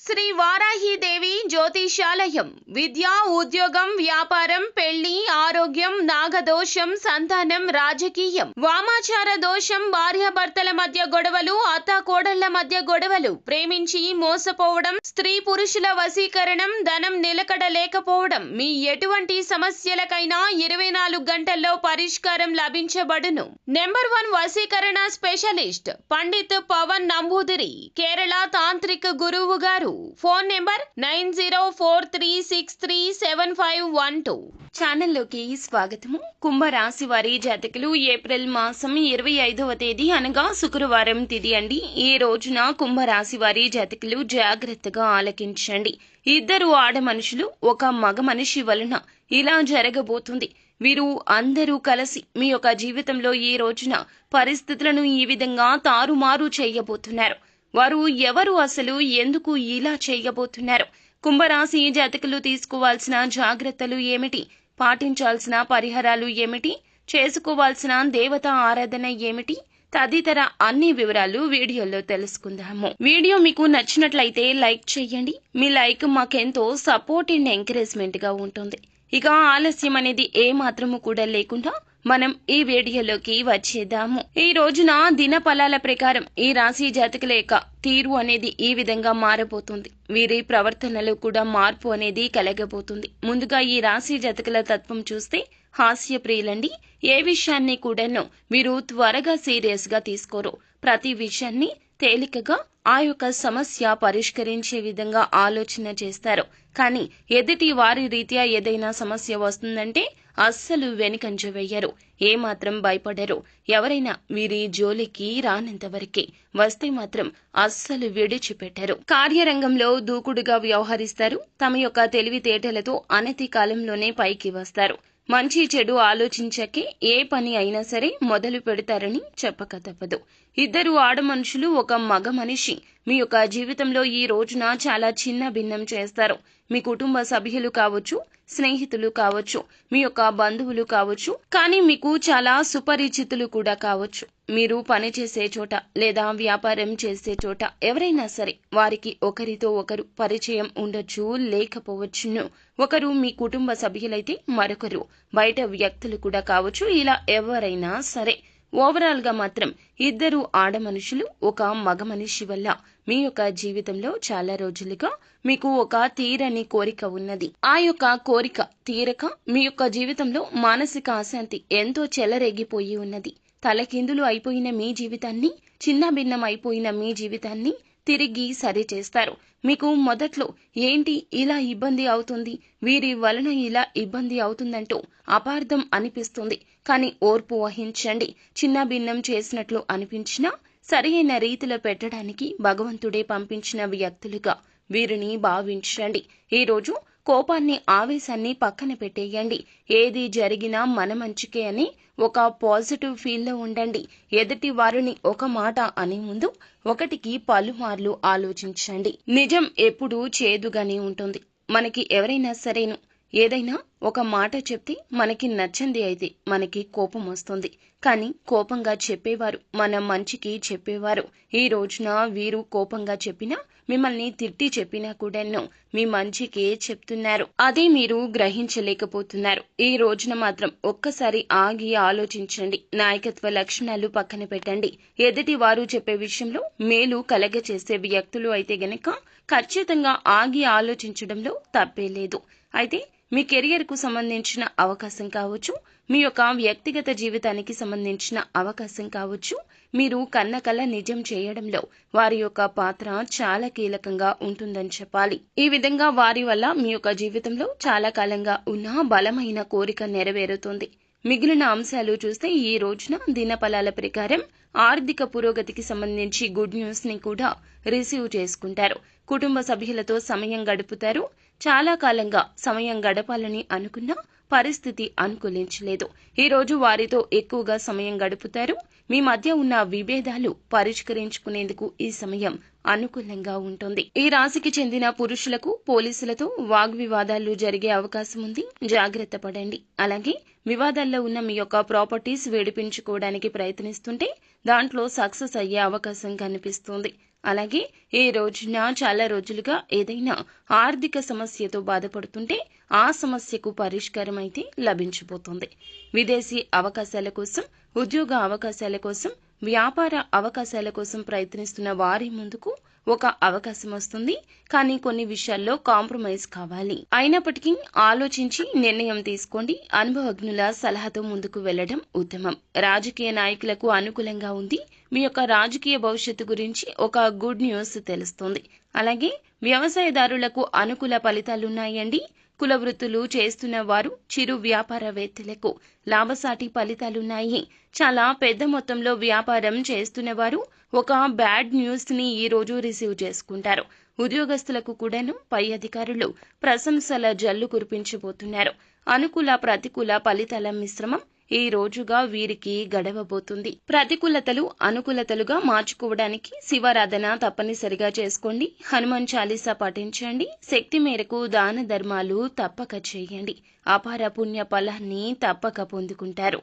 శ్రీ వారాహిదేవి జ్యోతిషాలయం విద్య, ఉద్యోగం, వ్యాపారం, పెళ్లి, ఆరోగ్యం, నాగదోషం, సంతానం, రాజకీయం, వామాచార దోషం, భార్యాభర్తల మధ్య గొడవలు, అత్తాకోడళ్ల మధ్య గొడవలు, ప్రేమించి మోసపోవడం, స్త్రీ పురుషుల వశీకరణం, ధనం నిలకడ లేకపోవడం, మీ ఎటువంటి సమస్యలకైనా 24 గంటల్లో పరిష్కారం లభించబడును. నెంబర్ 1 వశీకరణ స్పెషలిస్ట్ పండిత్ పవన్ నంబూదిరి, కేరళ తాంత్రిక గురువు గారు. Phone number 9043637512. ఛానల్లోకి స్వాగతము. కుంభరాశి వారి జాతకులు ఏప్రిల్ మాసం 25వ తేదీ అనగా శుక్రవారం తిథి అండి. ఈ రోజున కుంభరాశి వారి జాతకులు జాగ్రత్తగా ఆలకించండి. 2 ఆడ మనుషులు ఒక మగ మనిషి వలన ఇలా జరగబోతుంది. వీరు అందరూ కలిసి మీ యొక్క జీవితంలో ఈ రోజున పరిస్థితులను ఈ విధంగా తారుమారు చేయబోతున్నారు. వారు ఎవరు, అసలు ఎందుకు ఇలా చేయబోతున్నారు? కుంభరాశి జాతకులు తీసుకోవాల్సిన జాగ్రత్తలు ఏమిటి? పాటించాల్సిన పరిహారాలు ఏమిటి? చేసుకోవాల్సిన దేవత ఆరాధన ఏమిటి? తదితర అన్ని వివరాలు వీడియోలో తెలుసుకుందాము. వీడియో మీకు నచ్చినట్లయితే లైక్ చేయండి. మీ లైక్ మాకెంతో సపోర్ట్ అండ్ ఎంకరేజ్మెంట్ గా ఉంటుంది. ఇక ఆలస్యం అనేది ఏ మాత్రము కూడా లేకుండా మనం ఈ వీడియోలోకి వచ్చేద్దాము. ఈ రోజున దిన ఫలాల ప్రకారం ఈ రాశి జాతకుల యొక్క తీరు అనేది ఈ విధంగా మారబోతుంది. వీరి ప్రవర్తనలో కూడా మార్పు అనేది కలగబోతుంది. ముందుగా ఈ రాశి జాతకుల తత్వం చూస్తే హాస్య ప్రియులండి. ఏ విషయాన్ని కూడాను వీరు త్వరగా సీరియస్ గా తీసుకోరు. ప్రతి విషయాన్ని తేలికగా ఆ యొక్క సమస్య పరిష్కరించే విధంగా ఆలోచన చేస్తారు. కానీ ఎదుటి వారి రీత్యా ఏదైనా సమస్య వస్తుందంటే అస్సలు వెనుకంజ వేయరు, ఏమాత్రం భయపడరు. ఎవరైనా వీరి జోలికి రానంతవరకే, వస్తే మాత్రం అస్సలు విడిచిపెట్టరు. కార్యరంగంలో దూకుడుగా వ్యవహరిస్తారు. తమ యొక్క తెలివితేటలతో అనతి కాలంలోనే పైకి వస్తారు. మంచి చెడు ఆలోచించకే ఏ పని అయినా సరే మొదలు పెడతారని చెప్పక తప్పదు. 2 ఆడ మనుషులు ఒక మగ మనిషి మీ యొక్క జీవితంలో ఈ రోజున చాలా చిన్న భిన్నం చేస్తారు. మీ కుటుంబ సభ్యులు కావచ్చు, స్నేహితులు కావచ్చు, మీ యొక్క బంధువులు కావచ్చు, కానీ మీకు చాలా సుపరిచితులు కూడా కావచ్చు. మీరు పనిచేసే చోట లేదా వ్యాపారం చేసే చోట ఎవరైనా సరే వారికి ఒకరితో ఒకరు పరిచయం ఉండొచ్చు, లేకపోవచ్చును. ఒకరు మీ కుటుంబ సభ్యులైతే మరొకరు బయట వ్యక్తులు కూడా కావచ్చు. ఇలా ఎవరైనా సరే ఓవరాల్ గా మాత్రం 2 ఆడ మనుషులు ఒక మగ మనిషి వల్ల మీ యొక్క జీవితంలో చాలా రోజులుగా మీకు ఒక తీరని కోరిక ఉన్నది. ఆ యొక్క కోరిక తీరక మీ యొక్క జీవితంలో మానసిక అశాంతి ఎంతో చెలరేగిపోయి ఉన్నది. తలకిందులు అయిపోయిన మీ జీవితాన్ని, చిన్న భిన్నం అయిపోయిన మీ జీవితాన్ని తిరిగి సరిచేస్తారు. మీకు మొదట్లో ఏంటి ఇలా ఇబ్బంది అవుతుంది, వీరి వలన ఇలా ఇబ్బంది అవుతుందంటూ అపార్థం అనిపిస్తుంది. కానీ ఓర్పు వహించండి. చిన్న భిన్నం చేసినట్లు అనిపించినా సరైన రీతిలో పెట్టడానికి భగవంతుడే పంపించిన వ్యక్తులుగా వీరిని భావించండి. ఈ రోజు కోపాన్ని, ఆవేశాన్ని పక్కన పెట్టేయండి. ఏది జరిగినా మన మంచికే అని ఒక పాజిటివ్ ఫీల్ లో ఉండండి. ఎదుటి వారిని ఒక మాట అనే ముందు ఒకటికి పలుమార్లు ఆలోచించండి. నిజం ఎప్పుడూ చేదుగానే ఉంటుంది. మనకి ఎవరైనా సరేను ఏదైనా ఒక మాట చెప్తే మనకి నచ్చంది అయితే మనకి కోపం వస్తుంది. కానీ కోపంగా చెప్పేవారు మన మంచికి చెప్పేవారు. ఈ రోజున వీరు కోపంగా చెప్పినా, మిమ్మల్ని తిట్టి చెప్పినా కూడాను మీ మంచికే చెప్తున్నారు. అదే మీరు గ్రహించలేకపోతున్నారు. ఈ రోజున మాత్రం ఒక్కసారి ఆగి ఆలోచించండి. నాయకత్వ లక్షణాలు పక్కన పెట్టండి. ఎదుటి వారు చెప్పే విషయంలో మేలు కలగచేసే వ్యక్తులు అయితే గనక ఖచ్చితంగా ఆగి ఆలోచించడంలో తప్పే లేదు. అయితే మీ కెరియర్ కు సంబంధించిన అవకాశం కావచ్చు, మీ యొక్క వ్యక్తిగత జీవితానికి సంబంధించిన అవకాశం కావచ్చు, మీరు కన్న కల నిజం చేయడంలో వారి యొక్క పాత్ర చాలా కీలకంగా ఉంటుందని చెప్పాలి. ఈ విధంగా వారి వల్ల మీ యొక్క జీవితంలో చాలా కాలంగా ఉన్న బలమైన కోరిక నెరవేరుతుంది. మిగిలిన అంశాలు చూస్తే ఈ రోజున దినఫలాల ప్రకారం ఆర్థిక పురోగతికి సంబంధించి గుడ్ న్యూస్ ని కూడా రిసీవ్ చేసుకుంటారు. కుటుంబ సభ్యులతో సమయం గడుపుతారు. చాలా కాలంగా సమయం గడపాలని అనుకున్నా పరిస్థితి అనుకూలించలేదు. ఈ రోజు వారితో ఎక్కువగా సమయం గడుపుతారు. మీ మధ్య ఉన్న విభేదాలు పరిష్కరించుకునేందుకు ఈ సమయం అనుకూలంగా ఉంటుంది. ఈ రాశికి చెందిన పురుషులకు పోలీసులతో వాగ్వివాదాలు జరిగే అవకాశం ఉంది. జాగ్రత్త పడండి. అలాగే వివాదాల్లో ఉన్న మీ యొక్క ప్రాపర్టీస్ విడిపించుకోవడానికి ప్రయత్నిస్తుంటే దాంట్లో సక్సెస్ అయ్యే అవకాశం కనిపిస్తుంది. అలాగే ఈ రోజున చాలా రోజులుగా ఏదైనా ఆర్థిక సమస్యతో బాధపడుతుంటే ఆ సమస్యకు పరిష్కారం అయితే లభించబోతోంది. విదేశీ అవకాశాల కోసం, ఉద్యోగ అవకాశాల కోసం, వ్యాపార అవకాశాల కోసం ప్రయత్నిస్తున్న వారి ముందుకు ఒక అవకాశం వస్తుంది. కానీ కొన్ని విషయాల్లో కాంప్రమైజ్ కావాలి. అయినప్పటికీ ఆలోచించి నిర్ణయం తీసుకోండి. అనుభవజ్ఞుల సలహాతో ముందుకు వెళ్లడం ఉత్తమం. రాజకీయ నాయకులకు అనుకూలంగా ఉంది. మీ యొక్క రాజకీయ భవిష్యత్తు గురించి ఒక గుడ్ న్యూస్ తెలుస్తుంది. అలాగే వ్యవసాయదారులకు అనుకూల ఫలితాలున్నాయండి. కుల వృత్తులు చేస్తున్న వారు, చిరు వ్యాపారవేత్తలకు లాభసాటి ఫలితాలున్నాయి. చాలా పెద్ద మొత్తంలో వ్యాపారం చేస్తున్న వారు ఒక బ్యాడ్ న్యూస్ ని ఈ రోజు రిసీవ్ చేసుకుంటారు. ఉద్యోగస్తులకు కూడాను పై అధికారులు ప్రశంసల జల్లు కురిపించబోతున్నారు. అనుకూల ప్రతికూల ఫలితాల మిశ్రమం ఈ రోజుగా వీరికి గడవబోతుంది. ప్రతికూలతలు అనుకూలతలుగా మార్చుకోవడానికి శివారాధన తప్పనిసరిగా చేసుకోండి. హనుమాన్ చాలీసా పఠించండి. శక్తి మేరకు దాన ధర్మాలు తప్పక చేయండి. అపార పుణ్య ఫలాన్ని తప్పక పొందుకుంటారు.